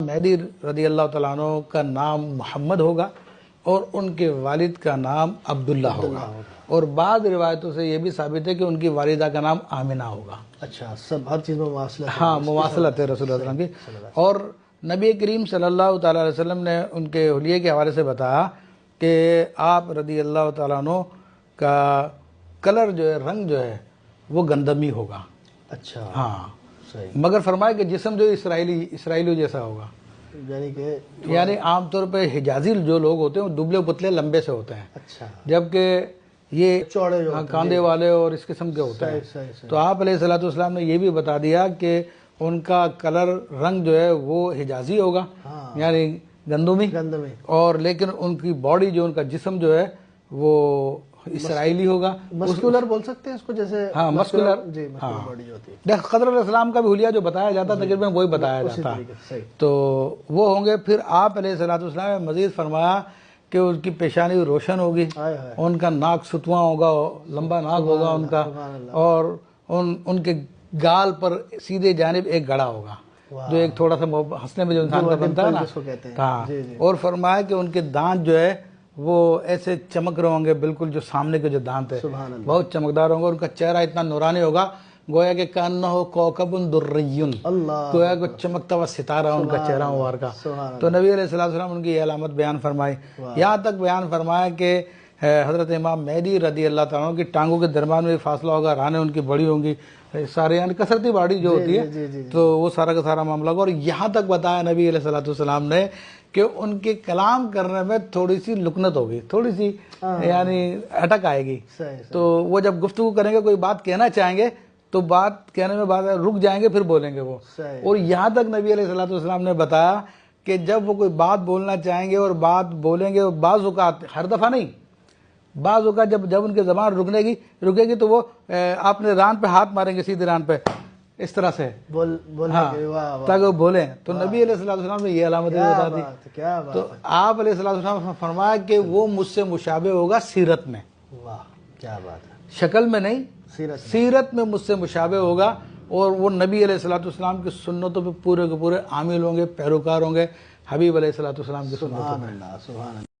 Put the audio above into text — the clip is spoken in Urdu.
مہدی رضی اللہ تعالیٰ عنہ کا نام محمد ہوگا اور ان کے والد کا نام عبداللہ ہوگا، اور بعض روایتوں سے یہ بھی ثابت ہے کہ ان کی والدہ کا نام آمنہ ہوگا۔ اچھا، سب ہر چیز میں مواصلت ہے۔ ہاں، مواصلت ہے رسول اللہ علیہ وسلم کی۔ اور نبی کریم صلی اللہ تعالیٰ علیہ وسلم نے ان کے حلیے کے حوالے سے بتایا کہ آپ رضی اللہ تعالیٰ عنہ کا کلر جو ہے، رنگ جو ہے وہ گندمی ہوگا۔ اچھا، ہاں، صحیح۔ مگر فرمایا کہ جسم جو اسرائیلی جیسا ہوگا، یعنی عام طور پہ حجازی جو لوگ ہوتے ہیں وہ دبلے پتلے لمبے سے ہوتے ہیں، اچھا، جبکہ یہ چوڑے کاندھے والے اور اس قسم کے ہوتے ہیں۔ تو آپ علیہ الصلوۃ والسلام نے یہ بھی بتا دیا کہ ان کا کلر رنگ جو ہے وہ حجازی ہوگا، یعنی گندمی، اور لیکن ان کی باڈی جو ان کا جسم جو ہے وہ اسرائیلی ہوگا۔ مسکولر بول سکتے ہیں اس کو، جیسے ہاں، مسکولر، جی، مسکولر باڈی جو ہوتی ہے۔ خضر علیہ السلام کا بھی حلیہ جو بتایا جاتا ہے تقریباً وہی بتایا جاتا ہے، تو وہ ہوں گے۔ پھر آپ علیہ الصلوۃ والسلام نے مزید فرمایا کہ ان کی پیشانی روشن ہوگی، ان کا ناک ستواں ہوگا، لمبا ناک ہوگا ان کا، اور ان کے گال پر سیدھے جانب ایک گڑا ہوگا، جو ایک تھوڑا سا ہنسنے میں جو انسان کا بنتا ہے نا، ہاں، اور فرمایا کہ ان کے دانت جو ہے وہ ایسے چمک رہے ہوں گے، بالکل جو سامنے کے جو دانت ہے بہت چمکدار ہوں گے، اور ان کا چہرہ اتنا نورانی ہوگا گویا کہ کانہ کوکب درّی، گویا کہ چمکتا ہوا ستارہ ان کا چہرہ مبارک کا۔ تو نبی علیہ الصلوۃ والسلام ان کی یہ علامت بیان فرمائی، یہاں تک بیان فرمایا کہ حضرت امام مہدی رضی اللہ تعالیٰ عنہ کی ٹانگوں کے درمیان میں فاصلہ ہوگا، رانیں ان کی بڑی ہوں گی، سارے یعنی کثرتی باڑی جو ہوتی ہے، تو وہ سارا کا سارا معاملہ ہوگا۔ اور یہاں تک بتایا نبی علیہ الصلوۃ والسلام نے کہ ان کے کلام کرنے میں تھوڑی سی لکنت ہوگی، تھوڑی سی یعنی اٹک آئے گی، تو وہ جب گفتگو کریں گے، کوئی بات کہنا چاہیں گے تو بات کہنے میں بعد رک جائیں گے، پھر بولیں گے وہ۔ اور یہاں تک نبی علیہ الصلوۃ والسلام نے بتایا کہ جب وہ کوئی بات بولنا چاہیں گے اور بات بولیں گے، بعض اوقات، ہر دفعہ نہیں، بعض اوقات جب ان کی زبان رکے گی تو وہ آپ نے ران پہ ہاتھ ماریں گے، سیدھے ران پہ اس طرح سے تاکہ وہ بولیں۔ تو نبی علیہ الصلوۃ والسلام نے یہ علامت بتا دی۔ تو آپ علیہ الصلوۃ والسلام نے فرمایا کہ وہ مجھ سے مشابہ ہوگا سیرت میں، کیا بات ہے، شکل میں نہیں، سیرت میں مجھ سے مشابہ ہوگا، اور وہ نبی علیہ الصلوۃ والسلام کی سنتوں پہ پورے کے پورے عامل ہوں گے، پیروکار ہوں گے، حبیب علیہ الصلوۃ والسلام کی سنتوں پہ۔